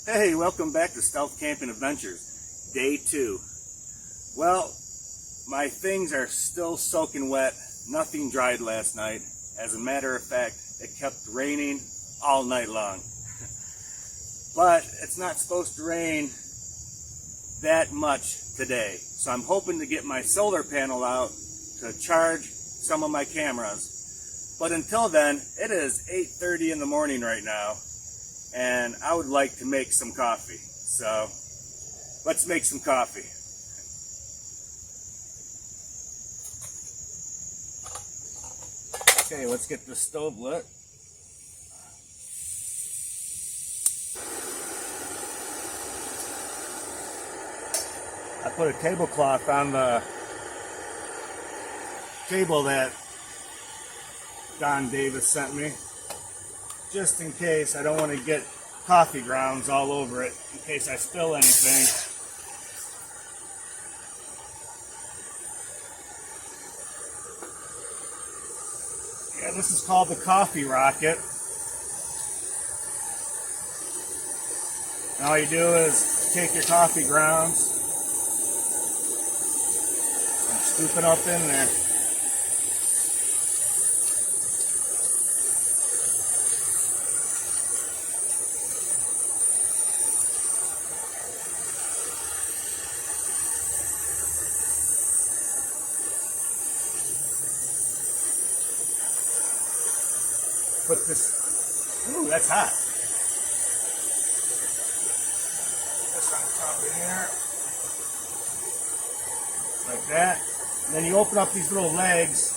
Hey, welcome back to Stealth Camping Adventures, Day 2. Well, my things are still soaking wet. Nothing dried last night. As a matter of fact, it kept raining all night long. But it's not supposed to rain that much today. So I'm hoping to get my solar panel out to charge some of my cameras. But until then, it is 8:30 in the morning right now. And I would like to make some coffee. So let's make some coffee. Okay, let's get the stove lit. I put a tablecloth on the table that Don Davis sent me, just in case. I don't want to get coffee grounds all over it, in case I spill anything. Yeah, this is called the coffee rocket. And all you do is take your coffee grounds and scoop it up in there. Put this, ooh, that's hot. Put this on top of here, like that. And then you open up these little legs.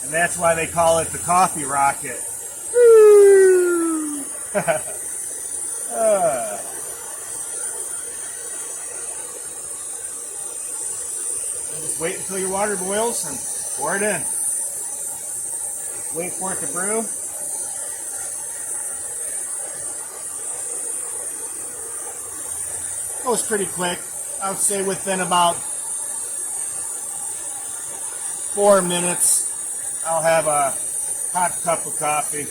And that's why they call it the coffee rocket. Just wait until your water boils and pour it in. Wait for it to brew. Goes pretty quick. I would say within about 4 minutes, I'll have a hot cup of coffee.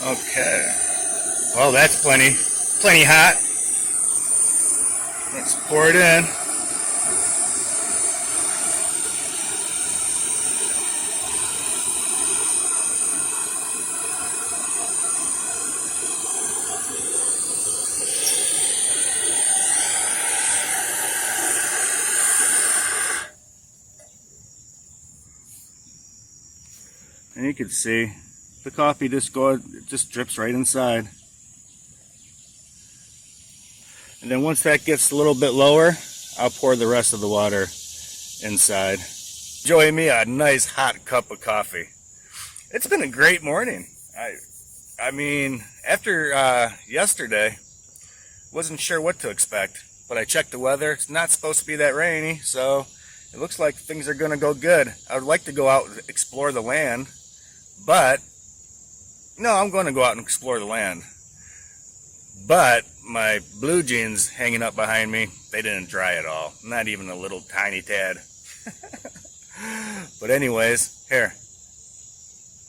Okay. Well, that's plenty hot. Let's pour it in. And you can see the coffee just drips right inside. And then once that gets a little bit lower, I'll pour the rest of the water inside. Enjoy me a nice hot cup of coffee. It's been a great morning. I mean, after yesterday, wasn't sure what to expect, but I checked the weather. It's not supposed to be that rainy, so it looks like things are going to go good. I would like to go out and explore the land, but no, I'm going to go out and explore the land. But my blue jeans hanging up behind me, they didn't dry at all. Not even a little tiny tad. But anyways, here.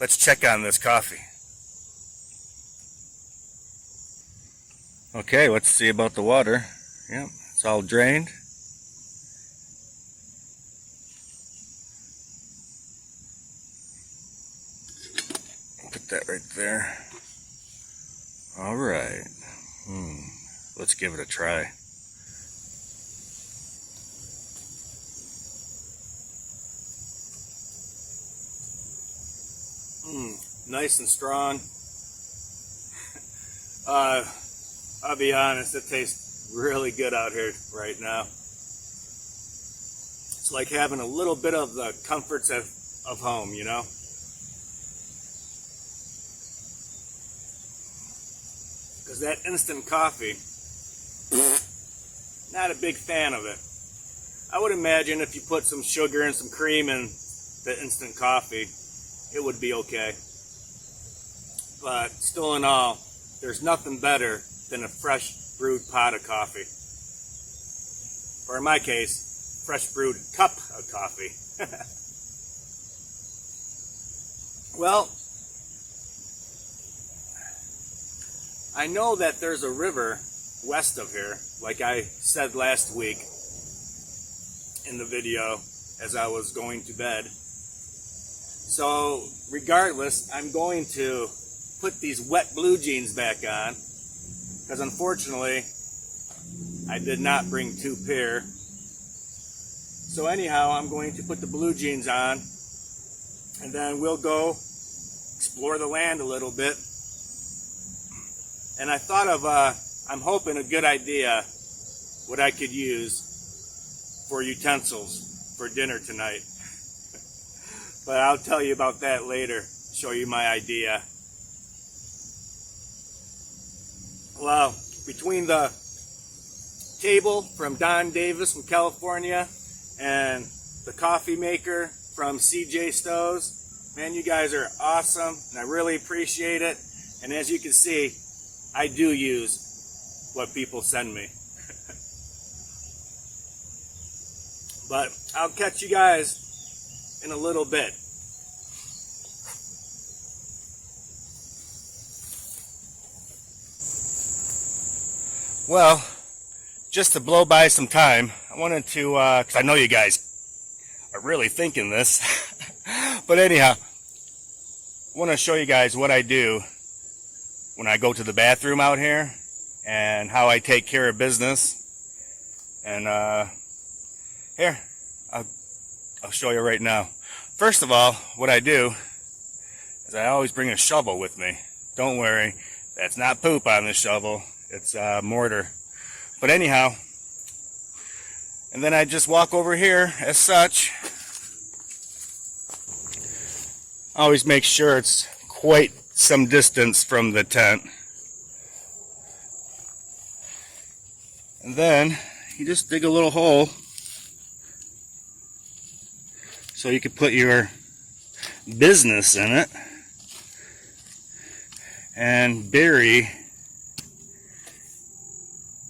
Let's check on this coffee. Okay, let's see about the water. Yep, it's all drained. Put that right there. All right. Let's give it a try. Nice and strong. I'll be honest, it tastes really good out here right now. It's like having a little bit of the comforts of home, you know? Because that instant coffee, not a big fan of it. I would imagine if you put some sugar and some cream in the instant coffee, it would be okay. But still in all, there's nothing better than a fresh brewed pot of coffee. or in my case, fresh brewed cup of coffee. Well, I know that there's a river west of here, like I said last week in the video as I was going to bed. So regardless, I'm going to put these wet blue jeans back on, because unfortunately I did not bring 2 pair. So anyhow, I'm going to put the blue jeans on, and then we'll go explore the land a little bit. And I thought of, I'm hoping, a good idea what I could use for utensils for dinner tonight. But I'll tell you about that later, show you my idea. Well, between the table from Don Davis from California and the coffee maker from CJ Stowe's, man, you guys are awesome, and I really appreciate it. And as you can see, I do use what people send me. But I'll catch you guys in a little bit. Well, just to blow by some time, I wanted to, because I know you guys are really thinking this, but anyhow, I want to show you guys what I do when I go to the bathroom out here and how I take care of business. And here, I'll show you right now. First of all, what I do is I always bring a shovel with me. Don't worry, that's not poop on the shovel. It's mortar. But anyhow, and then I just walk over here as such. Always make sure it's quite some distance from the tent. And then you just dig a little hole so you can put your business in it and bury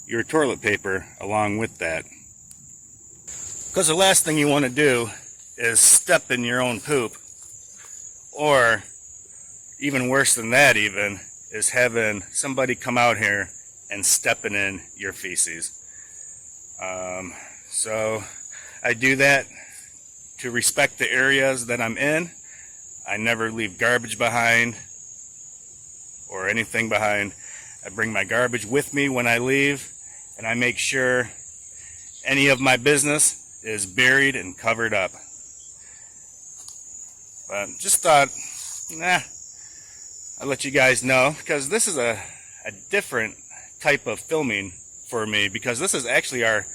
your toilet paper along with that. Because the last thing you want to do is step in your own poop, or even worse than that even, is having somebody come out here and stepping in your feces. So I do that to respect the areas that I'm in. I never leave garbage behind or anything behind. I bring my garbage with me when I leave, and I make sure any of my business is buried and covered up. But just thought, I'll let you guys know, because this is a different type of filming for me, because this is actually our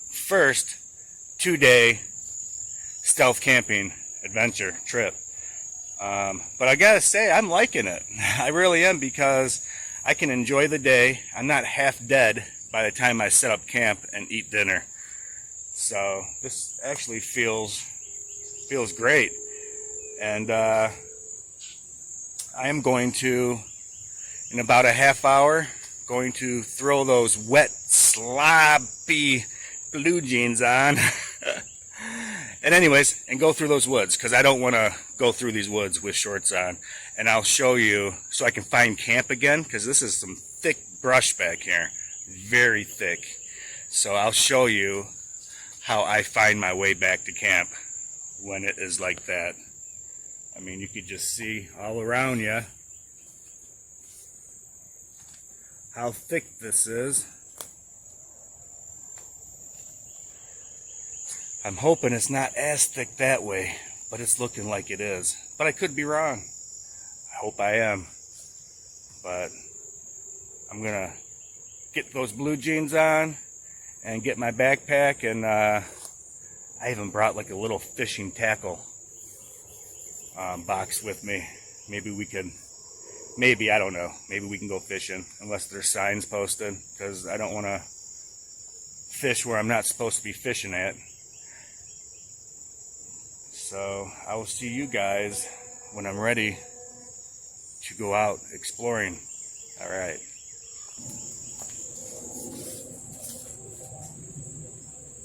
first 2-day stealth camping adventure trip. But I gotta say, I'm liking it. I really am, because I can enjoy the day. I'm not half dead by the time I set up camp and eat dinner. So this actually feels great. And I am going to, in about a half hour, going to throw those wet, sloppy blue jeans on. And anyways, and go through those woods, because I don't want to go through these woods with shorts on. And I'll show you, so I can find camp again, because this is some thick brush back here. Very thick. So I'll show you how I find my way back to camp when it is like that. I mean, you could just see all around you how thick this is. I'm hoping it's not as thick that way, but it's looking like it is. But I could be wrong. I hope I am. But I'm gonna get those blue jeans on and get my backpack, and I even brought like a little fishing tackle box with me. Maybe we can, I don't know, maybe we can go fishing, unless there's signs posted, because I don't want to fish where I'm not supposed to be fishing at. So I will see you guys when I'm ready to go out exploring. All right.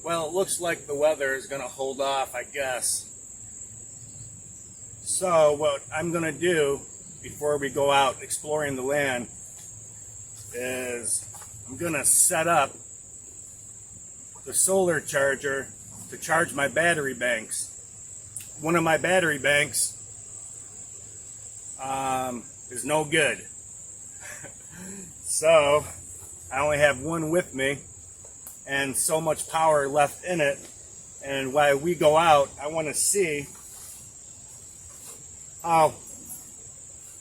Well, it looks like the weather is going to hold off, I guess. So what I'm going to do before we go out exploring the land is I'm going to set up the solar charger to charge my battery banks. One of my battery banks is no good. So I only have one with me and so much power left in it. And while we go out, I want to see how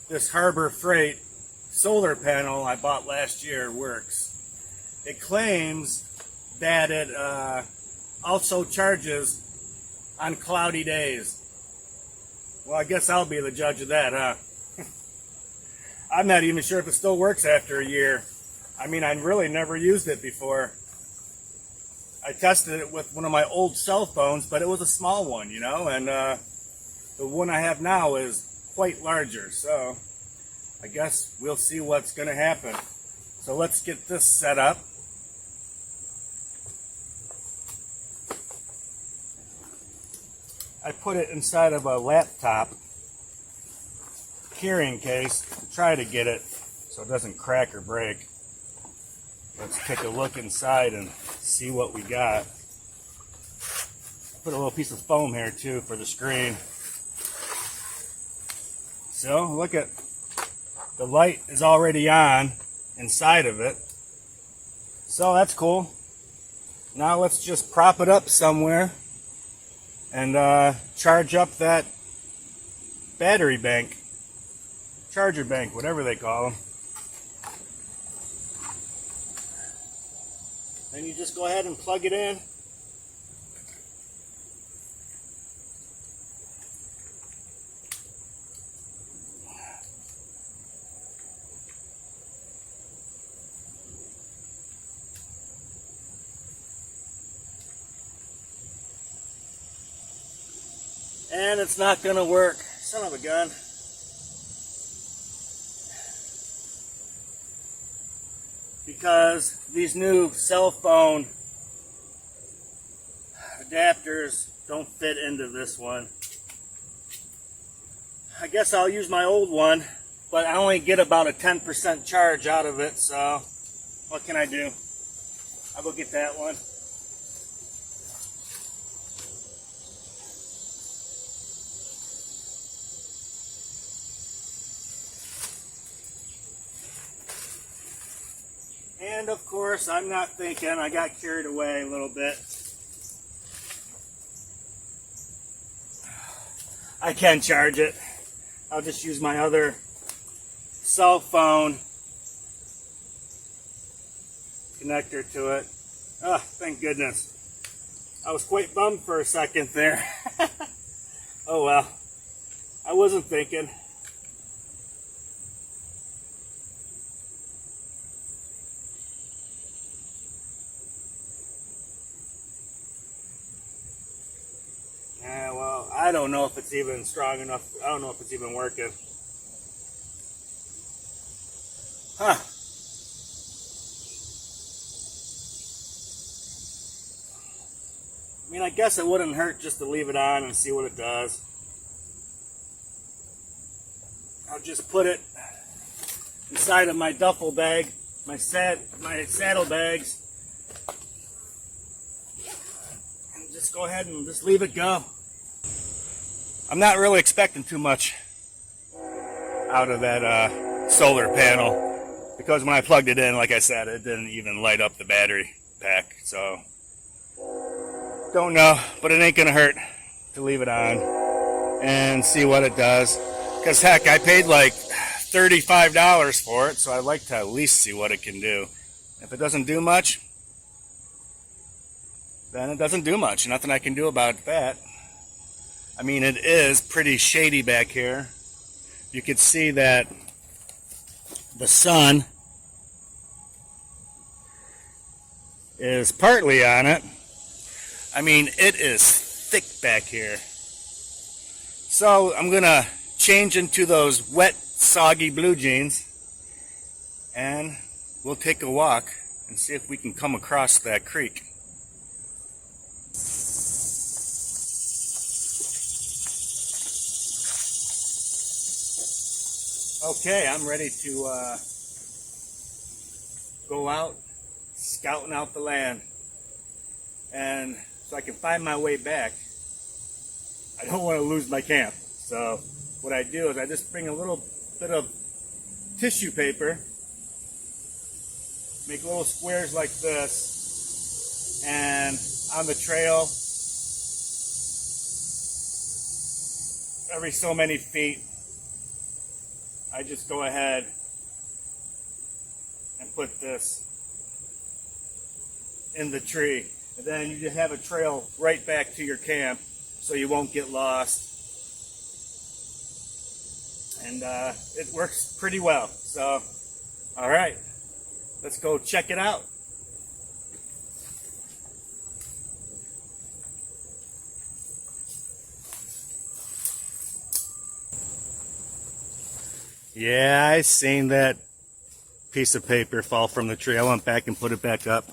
this Harbor Freight solar panel I bought last year works. It claims that it also charges on cloudy days. Well, I guess I'll be the judge of that, huh? I'm not even sure if it still works after a year. I mean, I really never used it before. I tested it with one of my old cell phones, but it was a small one, you know, and the one I have now is quite larger, so I guess we'll see what's going to happen. So let's get this set up. I put it inside of a laptop carrying case to try to get it so it doesn't crack or break. Let's take a look inside and see what we got. Put a little piece of foam here too for the screen. So look at, the light is already on inside of it. So that's cool. Now let's just prop it up somewhere and charge up that battery bank, charger bank, whatever they call them. Then you just go ahead and plug it in. And it's not going to work. Son of a gun. Because these new cell phone adapters don't fit into this one. I guess I'll use my old one, but I only get about a 10% charge out of it, so what can I do? I'll go get that one. And of course, I'm not thinking, I got carried away a little bit. I can charge it. I'll just use my other cell phone connector to it. Oh, thank goodness. I was quite bummed for a second there. Oh well, I wasn't thinking. Yeah, well, I don't know if it's even strong enough. I don't know if it's even working. Huh. I mean, I guess it wouldn't hurt just to leave it on and see what it does. I'll just put it inside of my duffel bag, my saddle bags. Just go ahead and just leave it go. I'm not really expecting too much out of that solar panel because when I plugged it in, like I said, it didn't even light up the battery pack. So don't know, but it ain't gonna hurt to leave it on and see what it does. Because heck, I paid like $35 for it, so I'd like to at least see what it can do. If it doesn't do much, then it doesn't do much. Nothing I can do about that. I mean, it is pretty shady back here. You can see that the sun is partly on it. I mean, it is thick back here. So I'm gonna change into those wet, soggy blue jeans and we'll take a walk and see if we can come across that creek. Okay, I'm ready to go out scouting out the land, and so I can find my way back. I don't want to lose my camp, so what I do is I just bring a little bit of tissue paper, make little squares like this, and on the trail, every so many feet, I just go ahead and put this in the tree. And then you just have a trail right back to your camp so you won't get lost. And it works pretty well. So, all right, let's go check it out. Yeah, I seen that piece of paper fall from the tree. I went back and put it back up.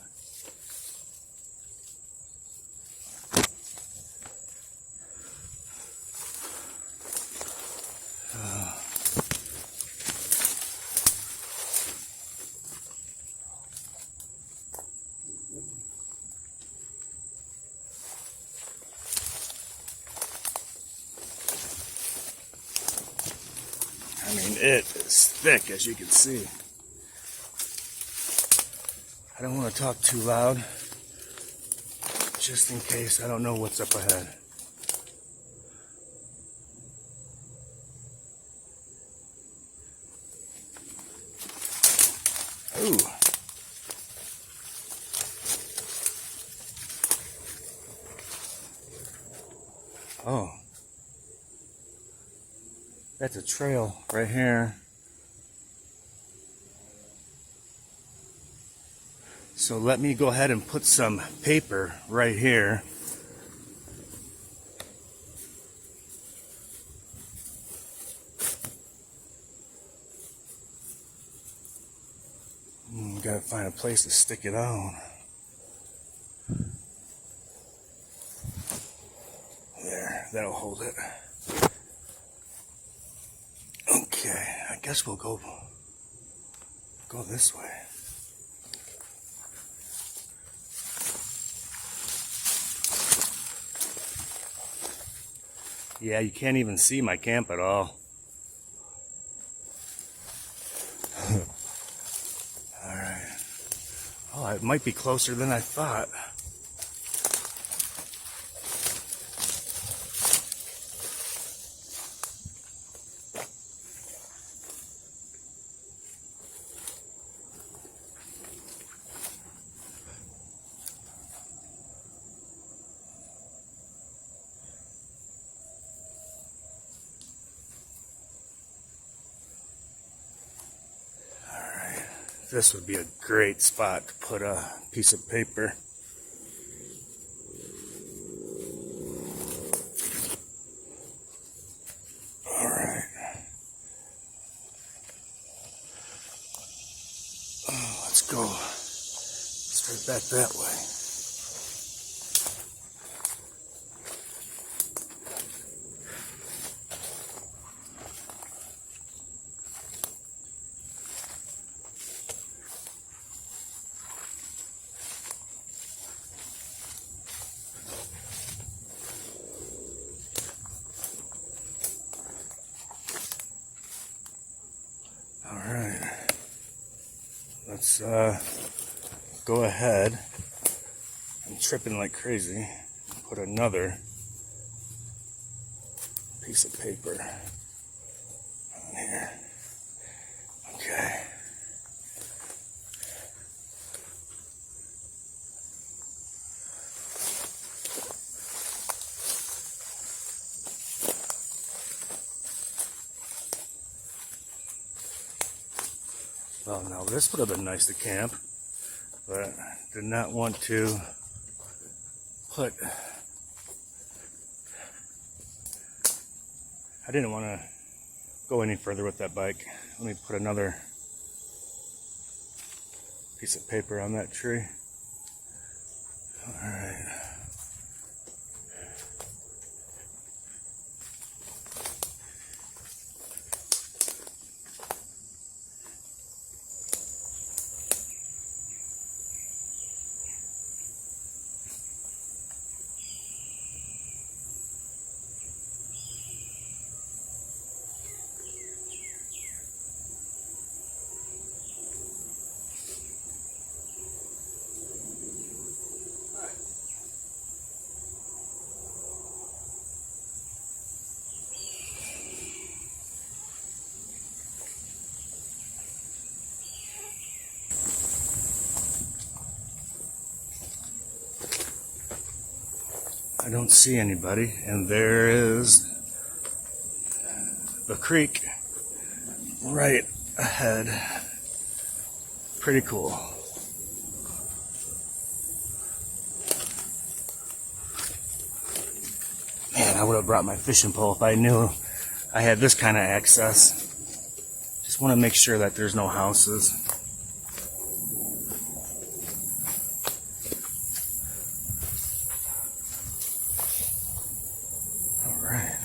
I mean, it is thick, as you can see. I don't want to talk too loud, just in case I don't know what's up ahead. Ooh. Oh. That's a trail right here. So let me go ahead and put some paper right here. Gotta find a place to stick it on. There, that'll hold it. Okay, I guess we'll go this way. Yeah, you can't even see my camp at all. Alright. Oh, it might be closer than I thought. This would be a great spot to put a piece of paper. All right. Oh, let's go straight back that way. Let's go ahead. I'm tripping like crazy. Put another piece of paper on here. Okay. Well, now this would have been nice to camp, but I did not want to put, I didn't want to go any further with that bike. Let me put another piece of paper on that tree. All right. I don't see anybody, and there is the creek right ahead. Pretty cool. Man, I would have brought my fishing pole if I knew I had this kind of access. Just want to make sure that there's no houses. All right.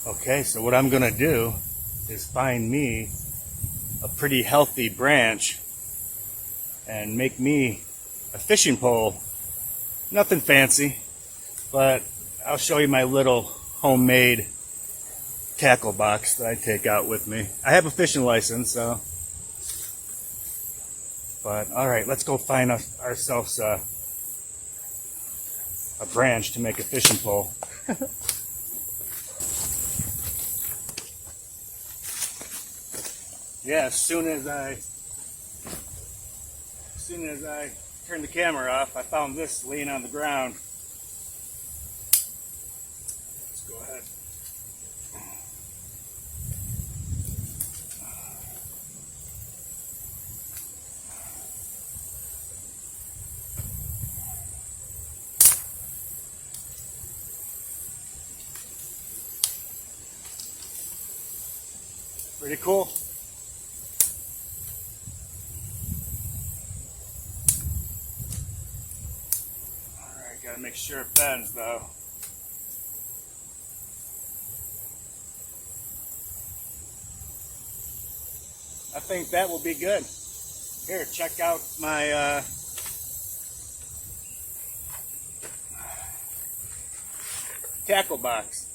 Okay, so what I'm gonna do is find me a pretty healthy branch and make me a fishing pole. Nothing fancy, but I'll show you my little homemade tackle box that I take out with me. I have a fishing license, so. But all right, let's go find ourselves a branch to make a fishing pole. Yeah, as soon as I turned the camera off, I found this laying on the ground. Let's go ahead. Pretty cool. Gotta make sure it bends though. I think that will be good. Here, check out my tackle box.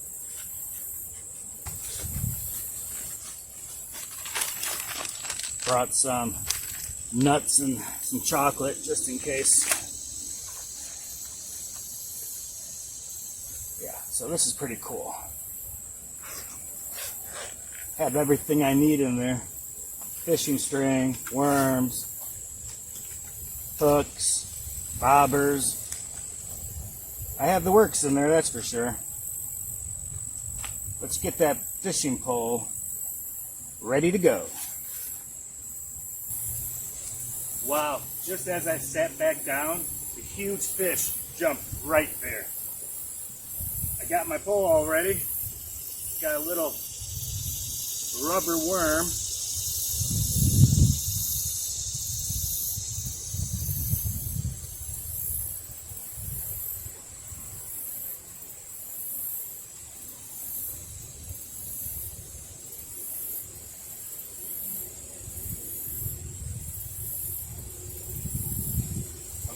Brought some nuts and some chocolate just in case. Yeah, so this is pretty cool. Have everything I need in there. Fishing string, worms, hooks, bobbers. I have the works in there, that's for sure. Let's get that fishing pole ready to go. Wow, just as I sat back down, a huge fish jumped right there. I got my pole all ready. Got a little rubber worm.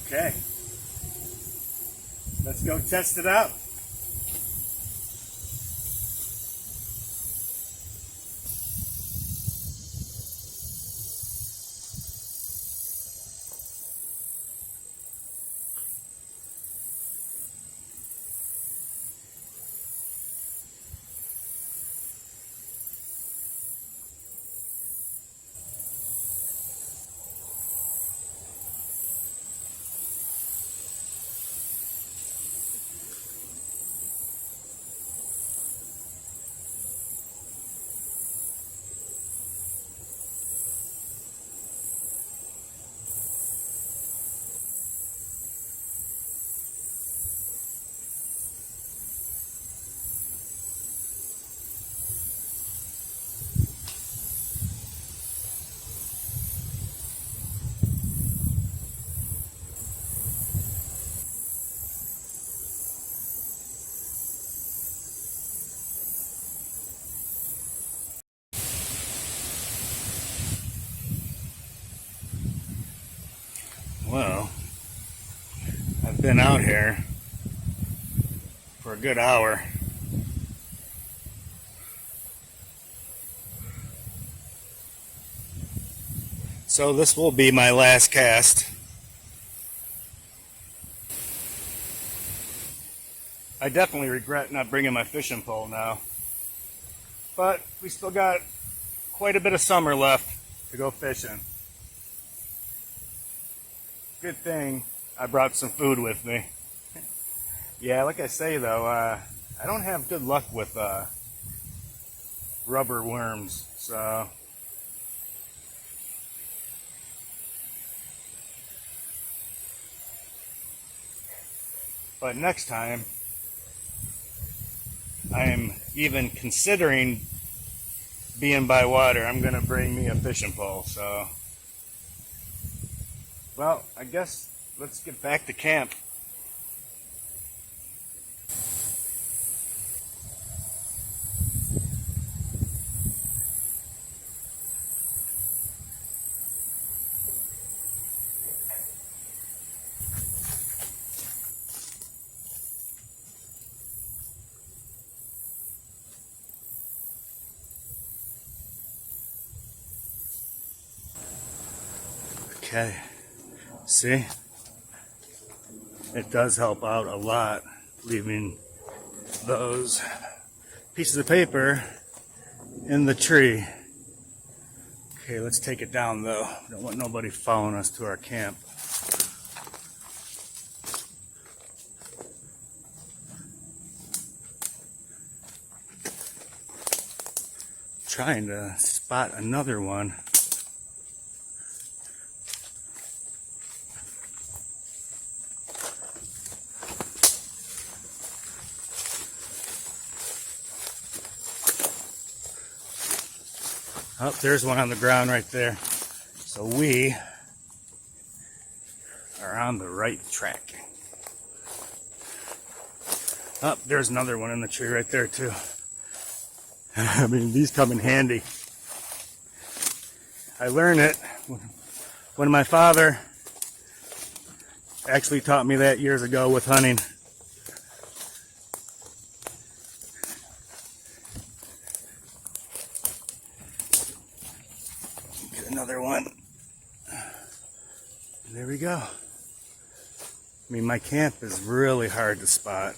Okay, let's go test it out. Well, I've been out here for a good hour. So this will be my last cast. I definitely regret not bringing my fishing pole now. But we still got quite a bit of summer left to go fishing. Good thing I brought some food with me. Yeah, like I say though, I don't have good luck with rubber worms, so but next time I am even considering being by water. I'm gonna bring me a fishing pole. So, well, I guess let's get back to camp. Okay, see, it does help out a lot leaving those pieces of paper in the tree. Okay, let's take it down though. We don't want nobody following us to our camp. Trying to spot another one. Oh, there's one on the ground right there. So we are on the right track. Oh, there's another one in the tree right there too. I mean, these come in handy. I learned it when my father actually taught me that years ago with hunting. Another one. There we go. I mean, my camp is really hard to spot.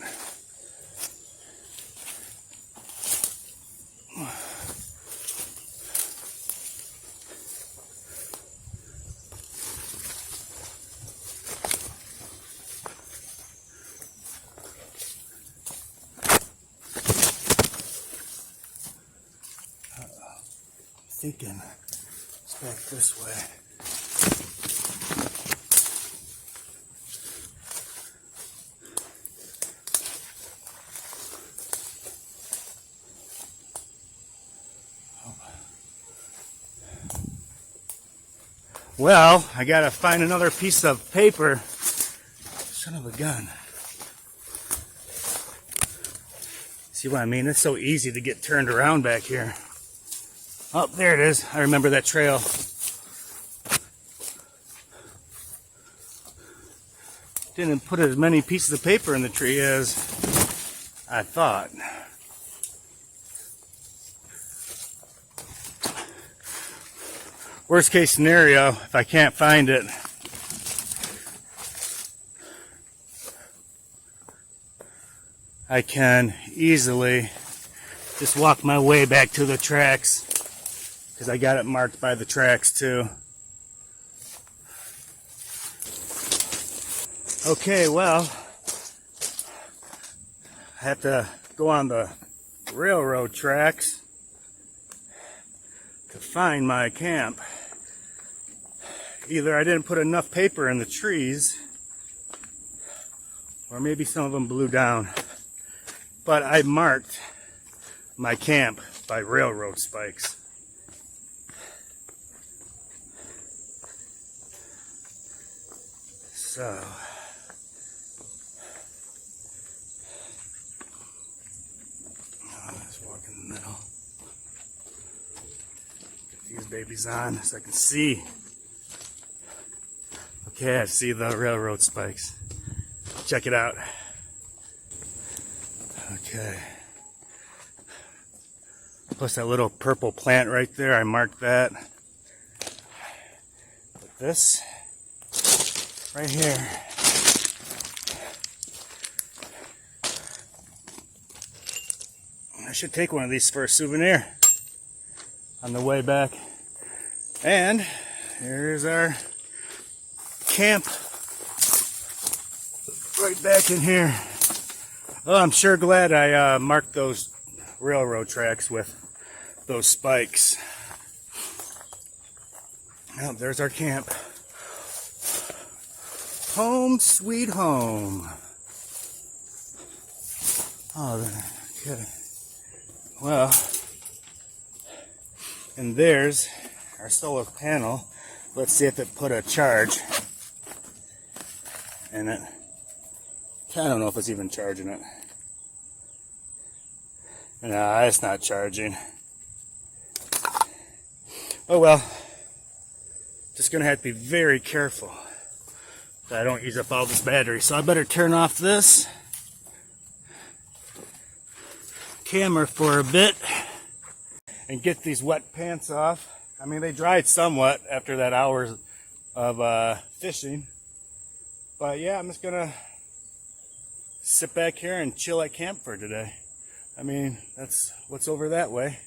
Thinking it's back this way. Well, I gotta find another piece of paper. Son of a gun. See what I mean? It's so easy to get turned around back here. Oh, there it is. I remember that trail. Didn't put as many pieces of paper in the tree as I thought. Worst case scenario, if I can't find it, I can easily just walk my way back to the tracks, because I got it marked by the tracks too. Okay, well, I have to go on the railroad tracks to find my camp. Either I didn't put enough paper in the trees, or maybe some of them blew down. But I marked my camp by railroad spikes. So, let's walk in the middle. Get these babies on so I can see. Okay, I see the railroad spikes. Check it out. Okay. Plus that little purple plant right there, I marked that. But this right here, I should take one of these for a souvenir on the way back. And here's our camp right back in here. Oh, I'm sure glad I marked those railroad tracks with those spikes. Oh, there's our camp. Home sweet home. Oh, okay. Well, and there's our solar panel. Let's see if it put a charge in it. I don't know if it's even charging it. Nah, it's not charging. Oh well. Just gonna have to be very careful that I don't use up all this battery. So I better turn off this camera for a bit and get these wet pants off. I mean, they dried somewhat after that hour of fishing. But yeah, I'm just gonna sit back here and chill at camp for today. I mean, that's what's over that way.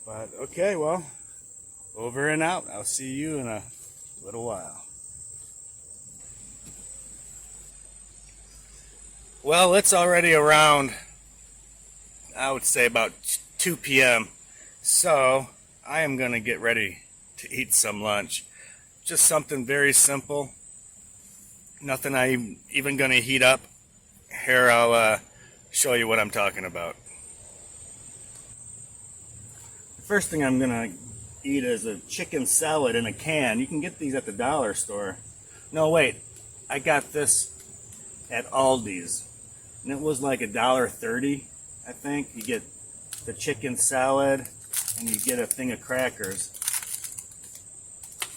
But okay, well, over and out. I'll see you in a little while. Well, it's already around, I would say about 2 p.m. So I am going to get ready to eat some lunch. Just something very simple. Nothing I'm even going to heat up. Here, I'll show you what I'm talking about. The first thing I'm going to eat is a chicken salad in a can. You can get these at the dollar store. No, wait. I got this at Aldi's. And it was like $1.30, I think. You get the chicken salad and you get a thing of crackers.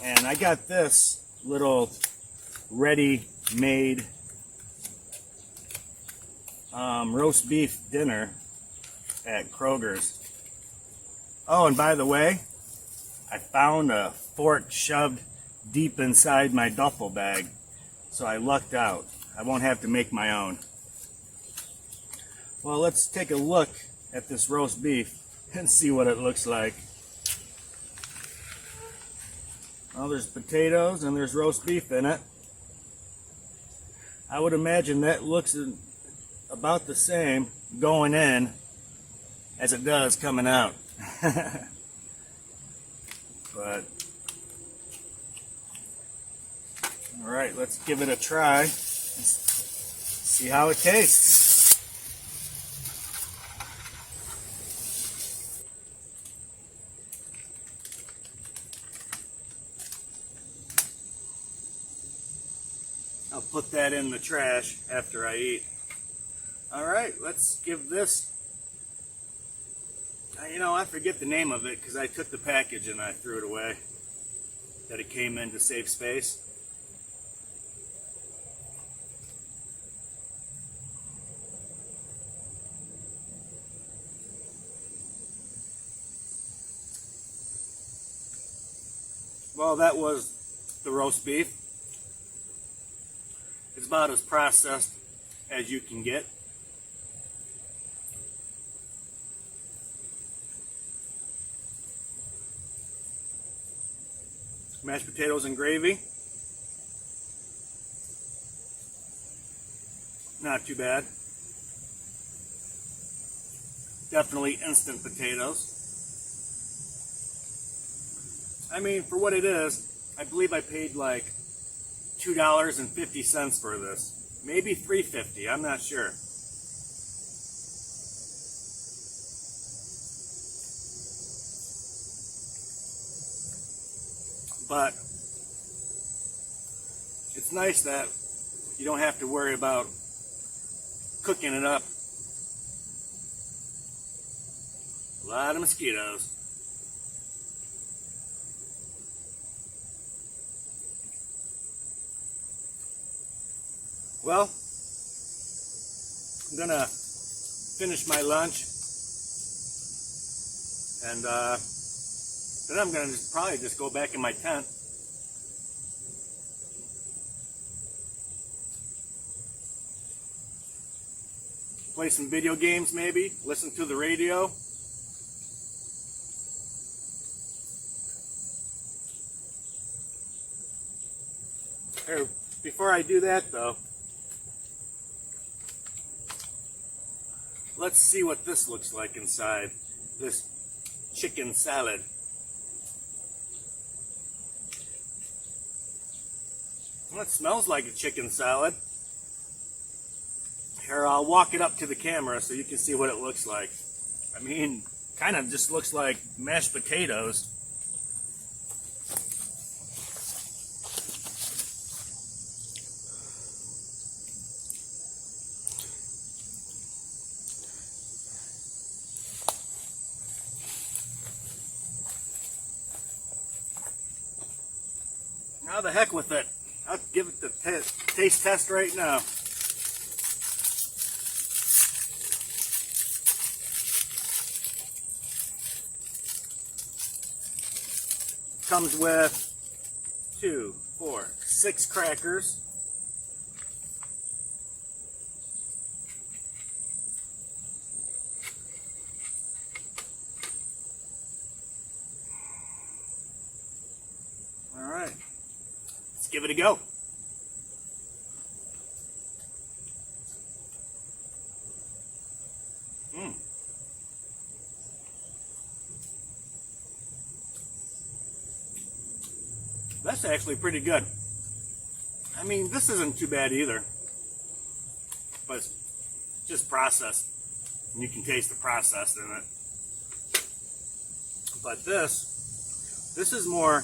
And I got this little ready-made roast beef dinner at Kroger's. Oh, and by the way, I found a fork shoved deep inside my duffel bag, so I lucked out. I won't have to make my own. Well, let's take a look at this roast beef and see what it looks like. Well, there's potatoes and there's roast beef in it. I would imagine that looks about the same going in as it does coming out. But all right, let's give it a try. See how it tastes. I'll put that in the trash after I eat. All right, let's give this. You know, I forget the name of it because I took the package and I threw it away. That it came in to save space. Well, that was the roast beef. It's about as processed as you can get. Mashed potatoes and gravy. Not too bad. Definitely instant potatoes. I mean, for what it is, I believe I paid like $2.50 for this. Maybe $3.50, I'm not sure. But it's nice that you don't have to worry about cooking it up. A lot of mosquitoes. Well, I'm gonna finish my lunch and then I'm gonna probably just go back in my tent. play some video games maybe, listen to the radio. Here, before I do that though, let's see what this looks like inside this chicken salad. Well, it smells like a chicken salad. Here, I'll walk it up to the camera so you can see what it looks like. I mean, kind of just looks like mashed potatoes. How the heck with it? I'll give it the taste test right now. Comes with 2, 4, 6 crackers. All right, let's give it a go. That's actually pretty good. I mean, this isn't too bad either, but it's just processed, and you can taste the process in it. But this is more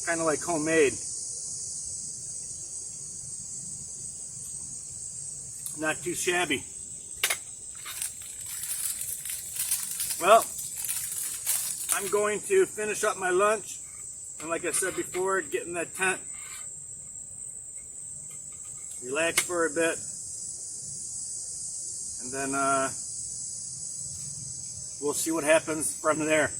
kind of like homemade. Not too shabby. Well, I'm going to finish up my lunch, and like I said before, get in that tent, relax for a bit, and then we'll see what happens from there.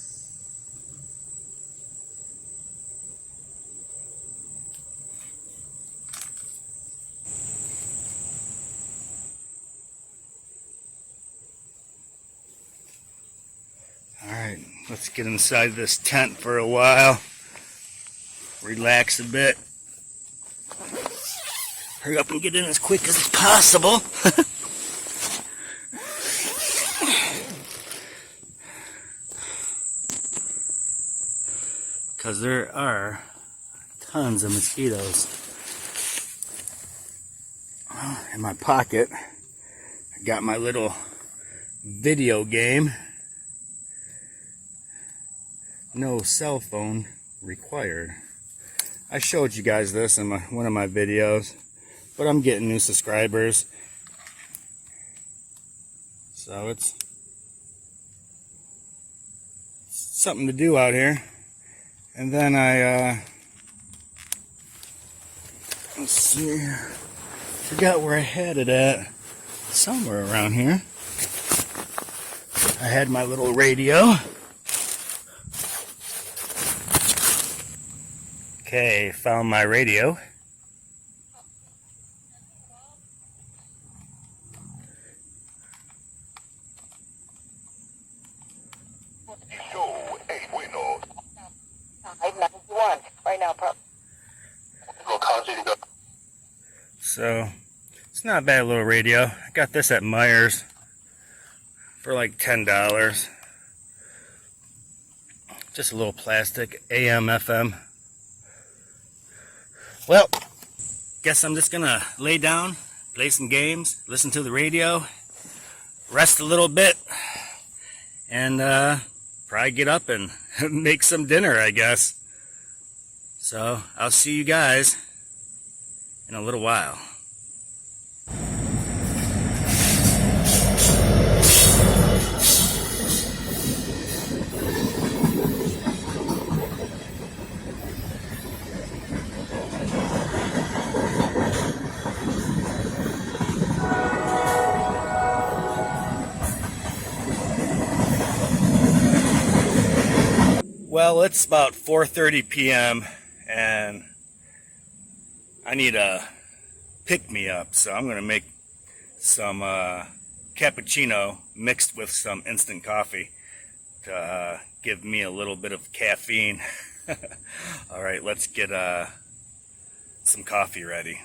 Alright, let's get inside this tent for a while. Relax a bit. Hurry up and get in as quick as possible. Because there are tons of mosquitoes. In my pocket, I got my little video game. No cell phone required. I showed you guys this in one of my videos, but I'm getting new subscribers, so it's something to do out here. And then let's see, forgot where I had it at, somewhere around here. I had my little radio. Okay, found my radio. So, it's not a bad little radio. I got this at Myers for like $10. Just a little plastic AM FM. Well, guess I'm just gonna lay down, play some games, listen to the radio, rest a little bit, and probably get up and make some dinner, I guess. So I'll see you guys in a little while. Well, it's about 4:30 p.m. and I need a pick-me-up. So I'm going to make some cappuccino mixed with some instant coffee to give me a little bit of caffeine. All right, let's get some coffee ready.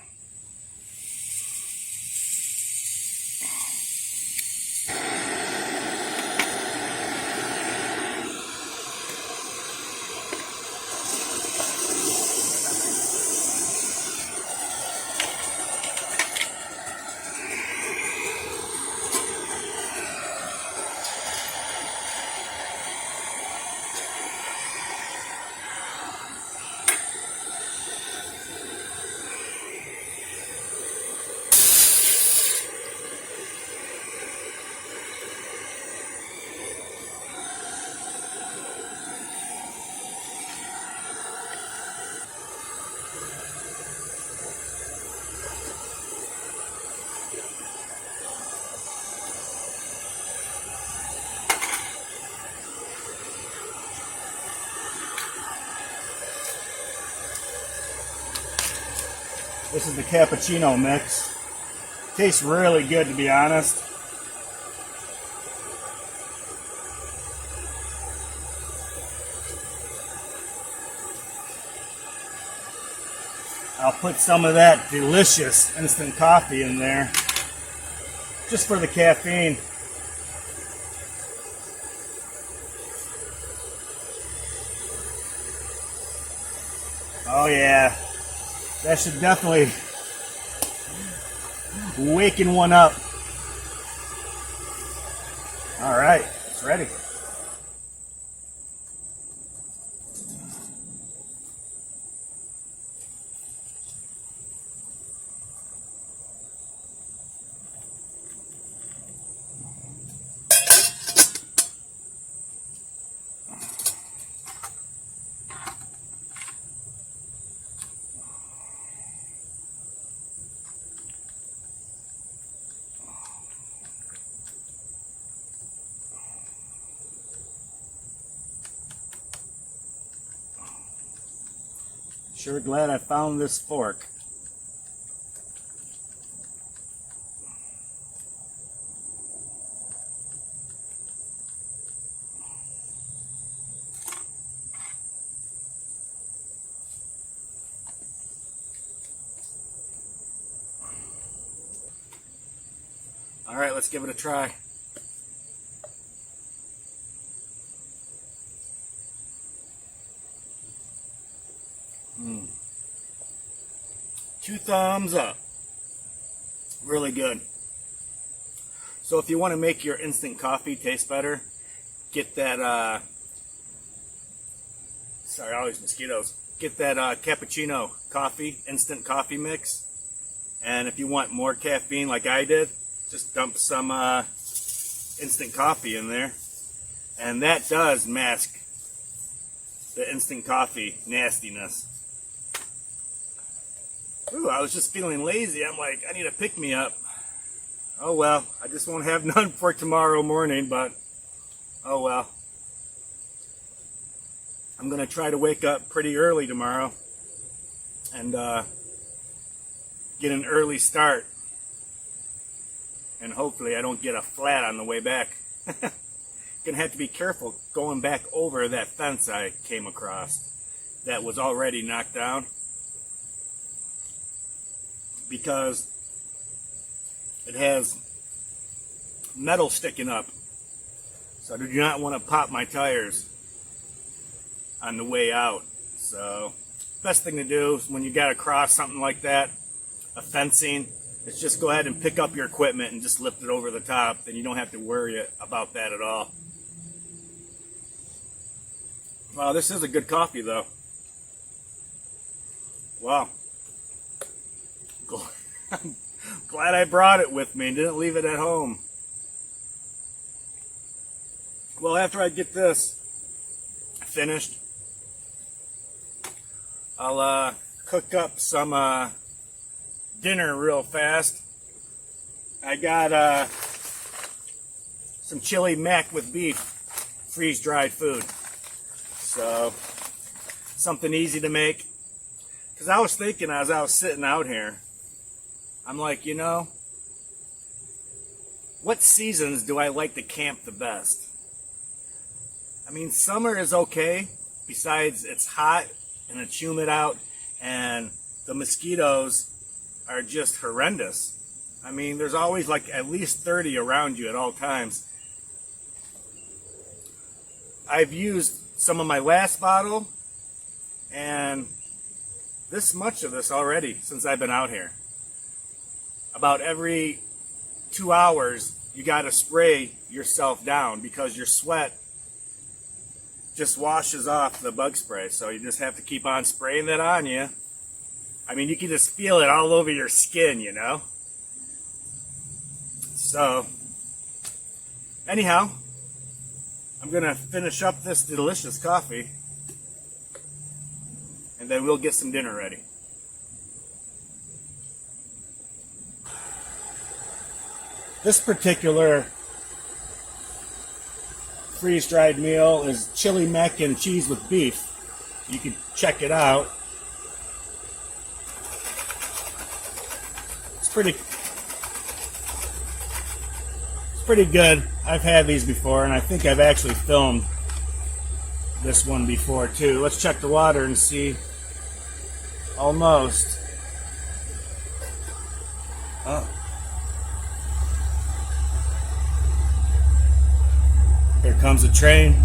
This is the cappuccino mix. Tastes really good, to be honest. I'll put some of that delicious instant coffee in there just for the caffeine. Oh yeah. That should definitely waken one up. All right, it's ready. Sure glad I found this fork. All right, let's give it a try. Two thumbs up. Really good. So if you want to make your instant coffee taste better, get that, sorry, all these mosquitoes. Get that cappuccino coffee, instant coffee mix. And if you want more caffeine like I did, just dump some instant coffee in there. And that does mask the instant coffee nastiness. Ooh, I was just feeling lazy. I'm like, I need a pick-me-up. Oh well, I just won't have none for tomorrow morning, but oh well. I'm going to try to wake up pretty early tomorrow and get an early start. And hopefully I don't get a flat on the way back. Gonna have to be careful going back over that fence I came across that was already knocked down, because it has metal sticking up. So I do not want to pop my tires on the way out. So best thing to do is when you got to cross something like that, a fencing, is just go ahead and pick up your equipment and just lift it over the top. Then you don't have to worry about that at all. Wow, this is a good coffee though. Wow. I'm glad I brought it with me and didn't leave it at home. Well, after I get this finished, I'll cook up some dinner real fast. I got some chili mac with beef, freeze-dried food. So, something easy to make. Because I was thinking as I was sitting out here, I'm like, you know, what seasons do I like to camp the best? I mean, summer is okay, besides it's hot and it's humid out, and the mosquitoes are just horrendous. I mean, there's always like at least 30 around you at all times. I've used some of my last bottle and this much of this already since I've been out here. About every 2 hours, you got to spray yourself down because your sweat just washes off the bug spray. So you just have to keep on spraying that on you. I mean, you can just feel it all over your skin, you know? So, anyhow, I'm going to finish up this delicious coffee, and then we'll get some dinner ready. This particular freeze-dried meal is chili mac and cheese with beef. You can check it out. It's pretty good. I've had these before, and I think I've actually filmed this one before too. Let's check the water and see. Almost. Oh. Here comes a train.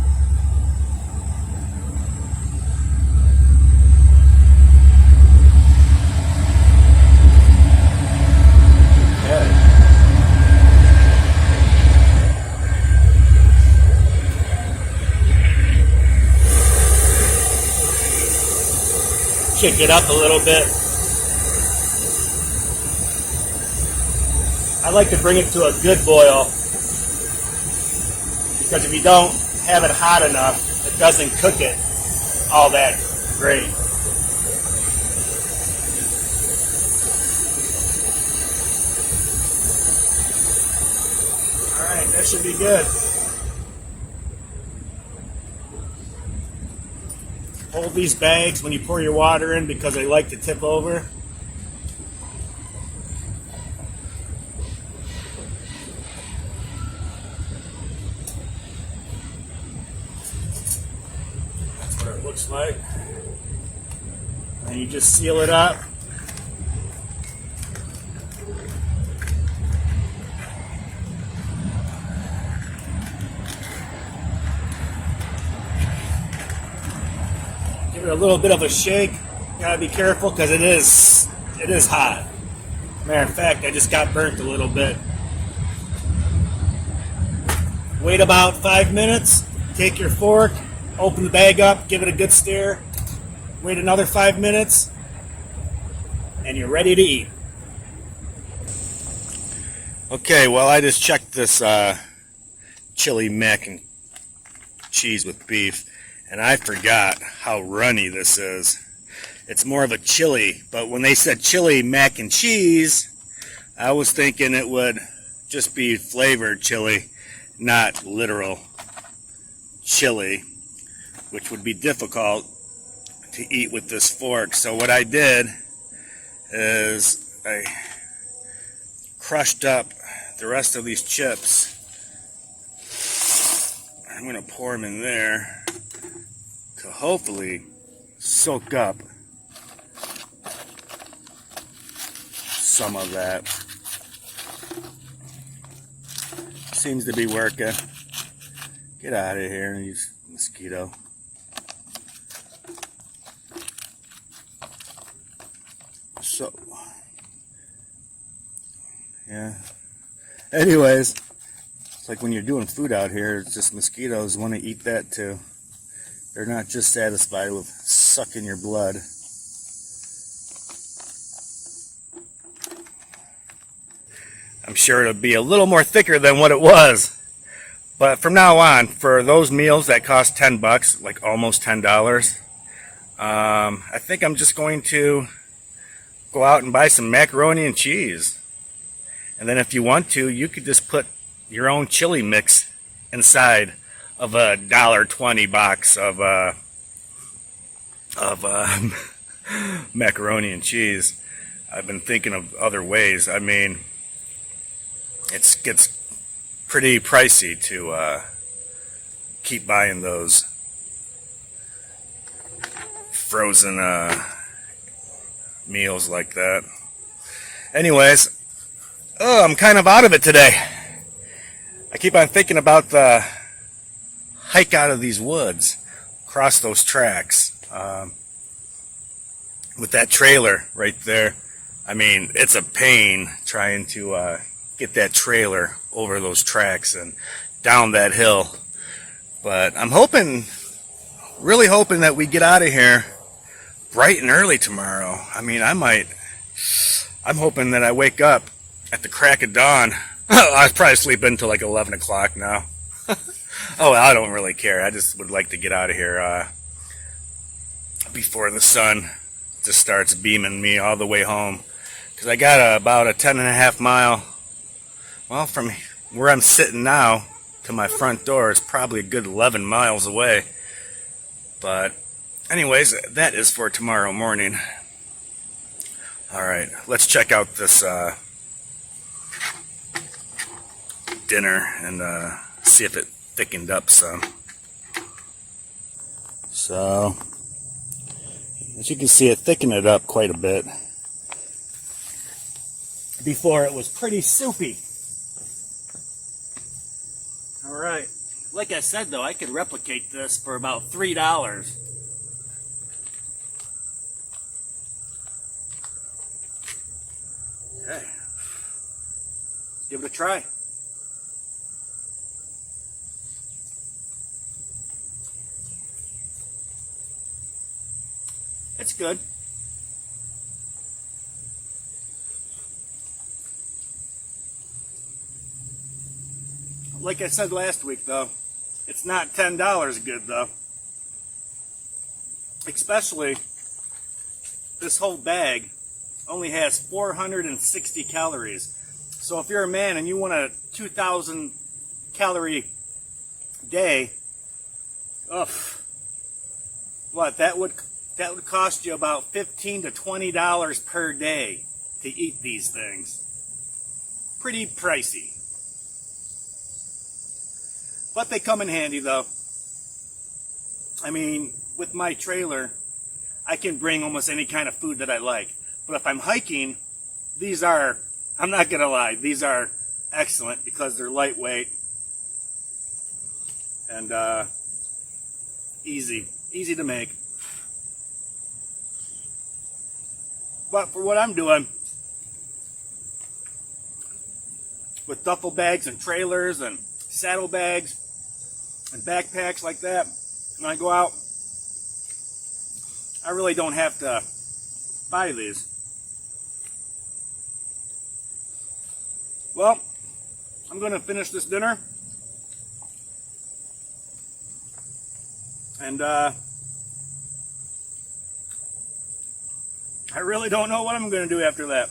Shake it up a little bit. I like to bring it to a good boil because if you don't have it hot enough, it doesn't cook it all that great. Alright, that should be good. Hold these bags when you pour your water in because they like to tip over. That's what it looks like. And you just seal it up. Give it a little bit of a shake. Gotta be careful because it is hot. Matter of fact, I just got burnt a little bit. Wait about 5 minutes. Take your fork, open the bag up, give it a good stir. Wait another 5 minutes, and you're ready to eat. Okay, well, I just checked this chili mac and cheese with beef. And I forgot how runny this is. It's more of a chili, but when they said chili mac and cheese, I was thinking it would just be flavored chili, not literal chili, which would be difficult to eat with this fork. So what I did is I crushed up the rest of these chips. I'm going to pour them in there to hopefully soak up some of that. Seems to be working. Get out of here, you mosquito. So, yeah. Anyways, it's like when you're doing food out here, it's just mosquitoes want to eat that too. They're not just satisfied with sucking your blood. I'm sure it'll be a little more thicker than what it was. But from now on, for those meals that cost $10, like almost $10, I think I'm just going to go out and buy some macaroni and cheese. And then if you want to, you could just put your own chili mix inside of a $1.20 box of macaroni and cheese. I've been thinking of other ways. I mean, it gets pretty pricey to keep buying those frozen meals like that. Anyways, I'm kind of out of it today. I keep on thinking about the hike out of these woods, across those tracks, with that trailer right there. I mean, it's a pain trying to get that trailer over those tracks and down that hill. But I'm hoping, really hoping that we get out of here bright and early tomorrow. I mean, I'm hoping that I wake up at the crack of dawn. I'll probably sleep until like 11 o'clock now. Oh, I don't really care. I just would like to get out of here before the sun just starts beaming me all the way home. Because I got about a 10.5 mile, well, from where I'm sitting now to my front door, it's probably a good 11 miles away. But anyways, that is for tomorrow morning. Alright, let's check out this dinner and see if it thickened up some. So, as you can see, it thickened it up quite a bit. Before it was pretty soupy. Alright, like I said though, I could replicate this for about $3. Okay, give it a try. It's good. Like I said last week though, it's not $10 good though. Especially this whole bag only has 460 calories. So if you're a man and you want a 2,000 calorie day, what that would cost you about $15 to $20 per day to eat these things. Pretty pricey. But they come in handy though. I mean, with my trailer, I can bring almost any kind of food that I like. But if I'm hiking, these are, I'm not gonna lie, these are excellent because they're lightweight and easy to make. But for what I'm doing with duffel bags and trailers and saddlebags and backpacks like that, when I go out, I really don't have to buy these. Well, I'm going to finish this dinner. And I really don't know what I'm going to do after that.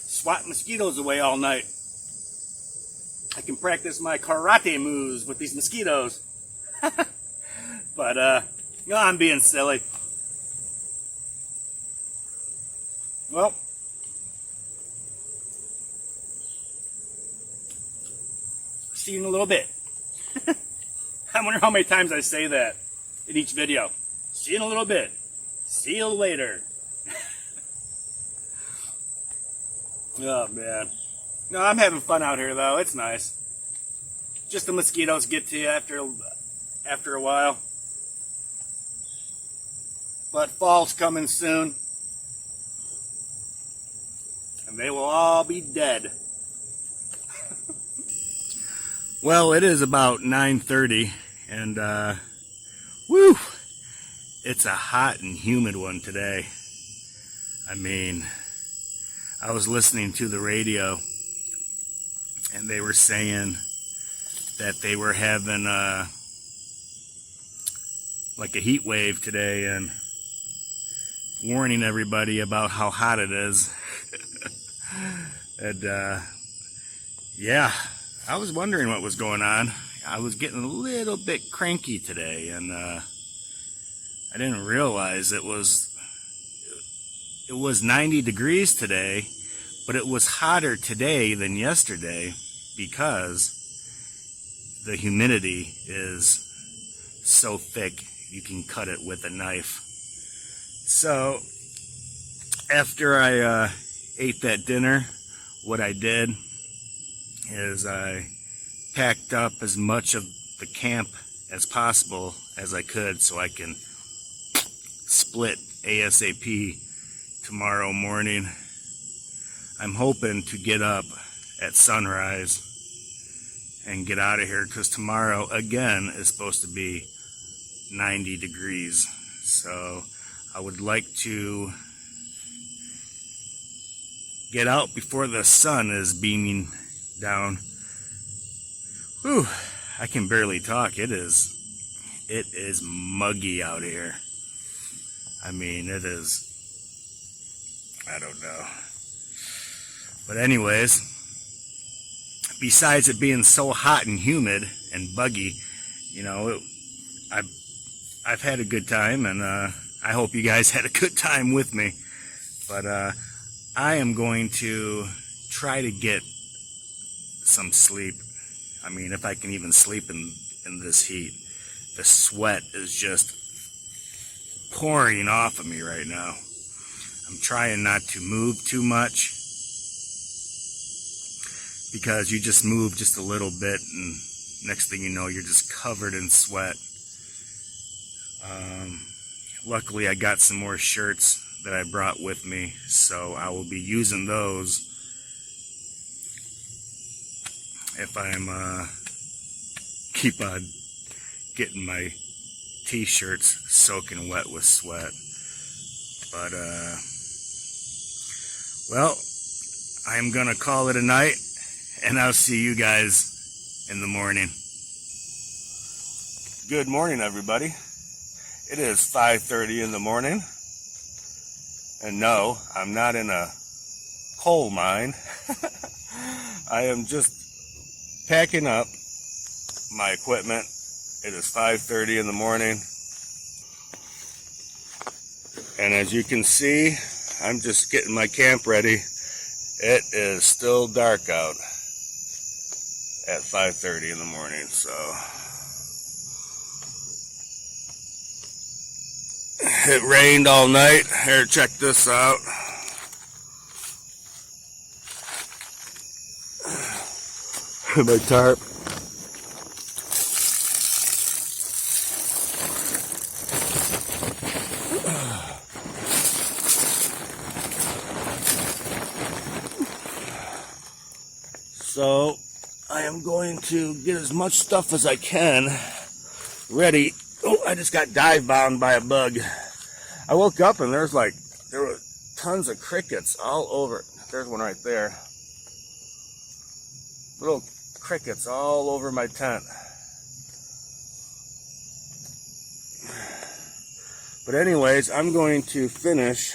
Swat mosquitoes away all night. I can practice my karate moves with these mosquitoes. But, you know, I'm being silly. Well, see you in a little bit. I wonder how many times I say that in each video. See you in a little bit. See you later. Oh, man. No, I'm having fun out here, though. It's nice. Just the mosquitoes get to you after a while. But fall's coming soon. And they will all be dead. Well, it is about 9:30, and woo! It's a hot and humid one today. I mean, I was listening to the radio, and they were saying that they were having like a heat wave today, and warning everybody about how hot it is. And yeah, I was wondering what was going on. I was getting a little bit cranky today, and I didn't realize it was it was 90 degrees today, but it was hotter today than yesterday because the humidity is so thick you can cut it with a knife. So after I ate that dinner, what I did is I packed up as much of the camp as possible as I could so I can split ASAP tomorrow morning. I'm hoping to get up at sunrise and get out of here because tomorrow again is supposed to be 90 degrees. So I would like to get out before the sun is beaming down. Whew, I can barely talk. It is muggy out here. I mean, it is, I don't know. But anyways, besides it being so hot and humid and buggy, you know, I've had a good time, and I hope you guys had a good time with me. But I am going to try to get some sleep. I mean, if I can even sleep in this heat. The sweat is just pouring off of me right now. I'm trying not to move too much because you just move just a little bit and next thing you know you're just covered in sweat. Luckily I got some more shirts that I brought with me, so I will be using those if I'm keep on getting my t-shirts soaking wet with sweat. But well, I'm gonna call it a night, and I'll see you guys in the morning. Good morning, everybody. It is 5:30 in the morning, and no, I'm not in a coal mine. I am just packing up my equipment. It is 5:30 in the morning, and as you can see, I'm just getting my camp ready. It is still dark out at 5:30 in the morning, so it rained all night. Here, check this out. My tarp. So I am going to get as much stuff as I can ready. Oh, I just got dive bombed by a bug. I woke up and there were tons of crickets all over. There's one right there. Little crickets all over my tent. But anyways, I'm going to finish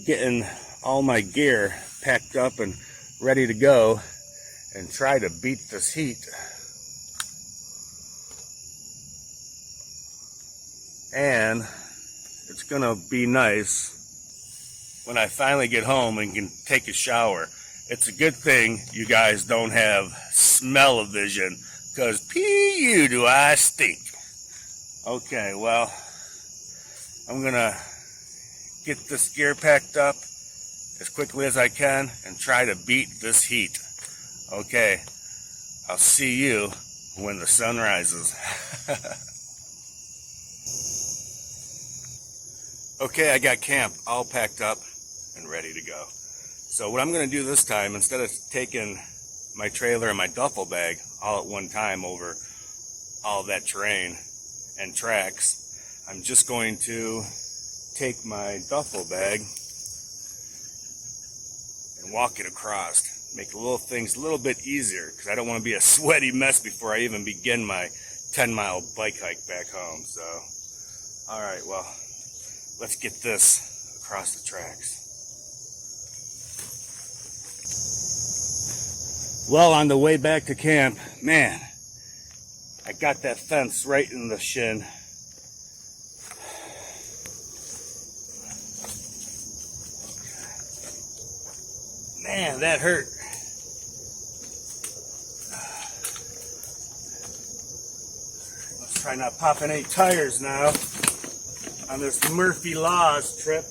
getting all my gear packed up and ready to go and try to beat this heat. And it's gonna be nice when I finally get home and can take a shower. It's a good thing you guys don't have smell-o-vision, because P.U. do I stink. Okay, well, I'm gonna get this gear packed up as quickly as I can and try to beat this heat. Okay, I'll see you when the sun rises. Okay, I got camp all packed up and ready to go. So what I'm going to do this time, instead of taking my trailer and my duffel bag all at one time over all that terrain and tracks, I'm just going to take my duffel bag and walk it across. Make the little things a little bit easier, because I don't want to be a sweaty mess before I even begin my 10-mile bike hike back home. So, alright, well, let's get this across the tracks. Well, on the way back to camp, man, I got that fence right in the shin. Man, that hurt. Let's try not popping any tires now on this Murphy Laws trip.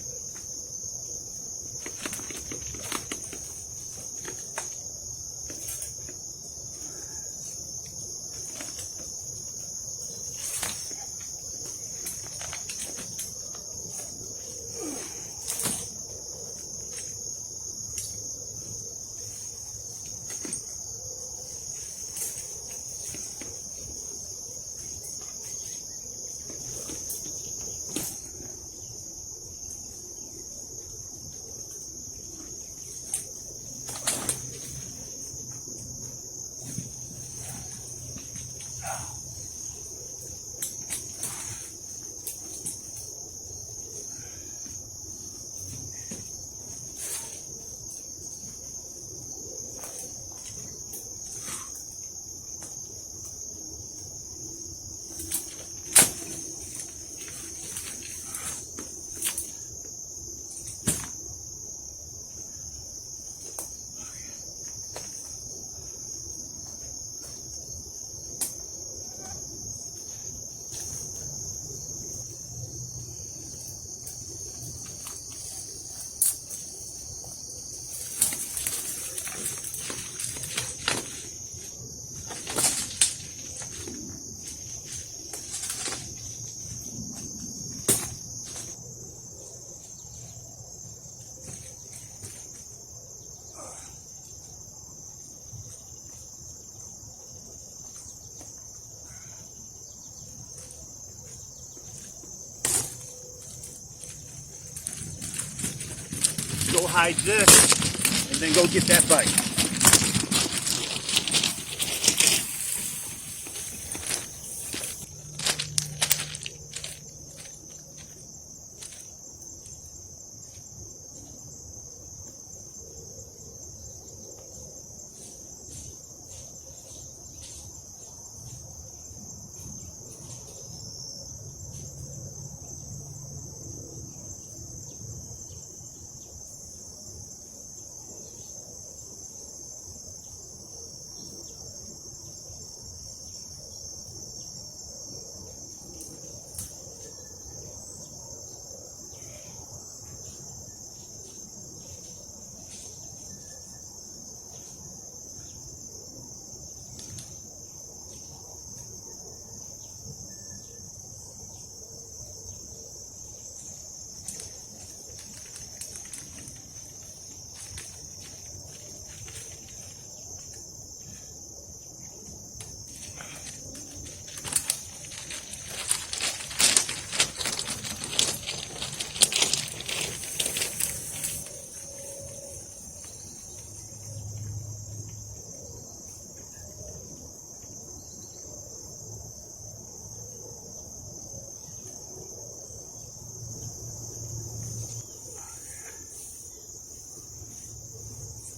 Go hide this, and then go get that bike.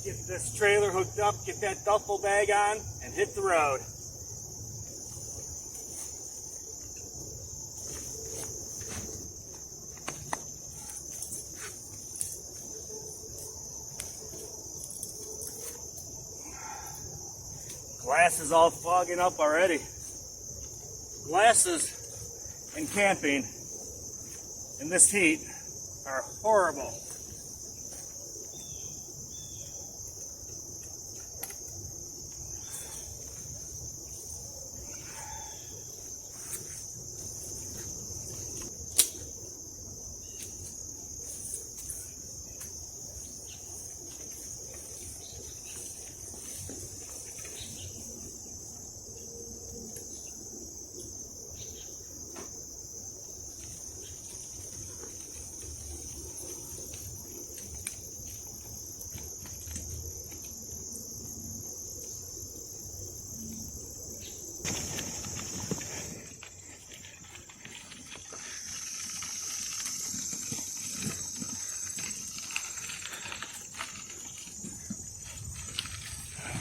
Get this trailer hooked up, get that duffel bag on, and hit the road. Glass is all fogging up already. Glasses and camping in this heat are horrible.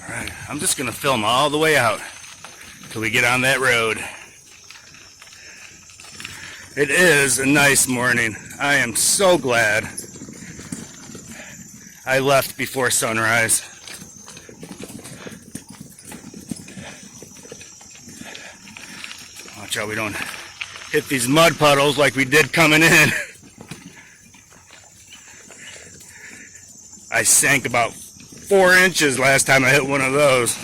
Alright, I'm just going to film all the way out till we get on that road. It is a nice morning. I am so glad I left before sunrise. Watch out we don't hit these mud puddles like we did coming in. I sank about 4 inches last time I hit one of those.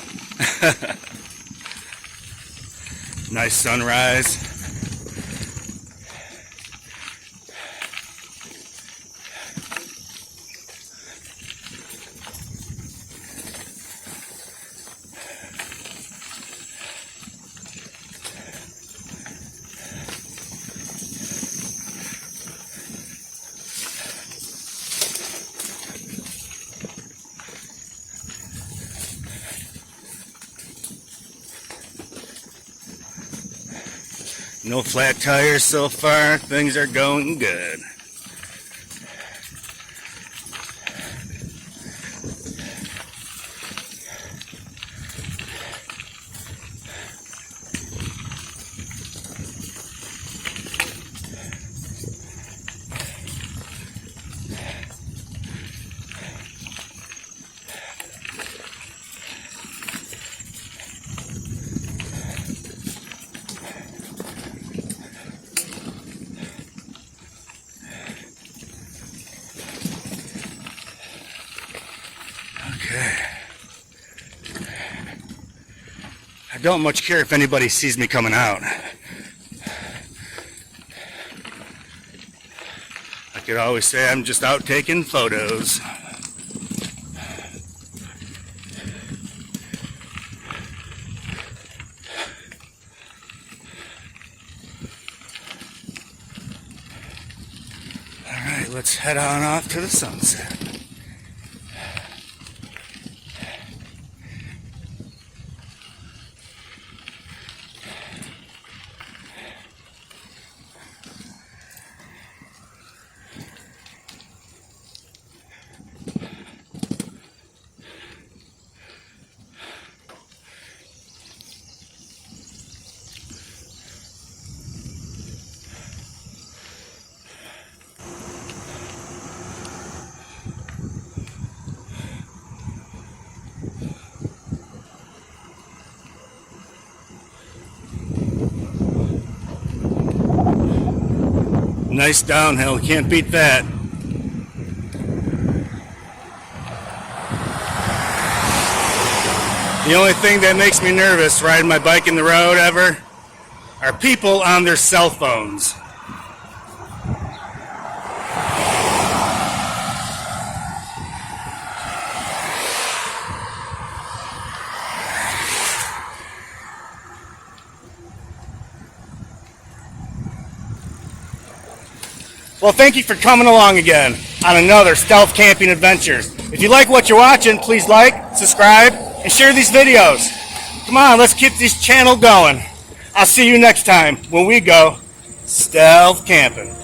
Nice sunrise. No flat tires so far. Things are going good. Okay. I don't much care if anybody sees me coming out. I could always say I'm just out taking photos. Alright, let's head on off to the sunset. Nice downhill, can't beat that. The only thing that makes me nervous riding my bike in the road ever are people on their cell phones. Well, thank you for coming along again on another Stealth Camping Adventures. If you like what you're watching, please like, subscribe, and share these videos. Come on, let's keep this channel going. I'll see you next time when we go stealth camping.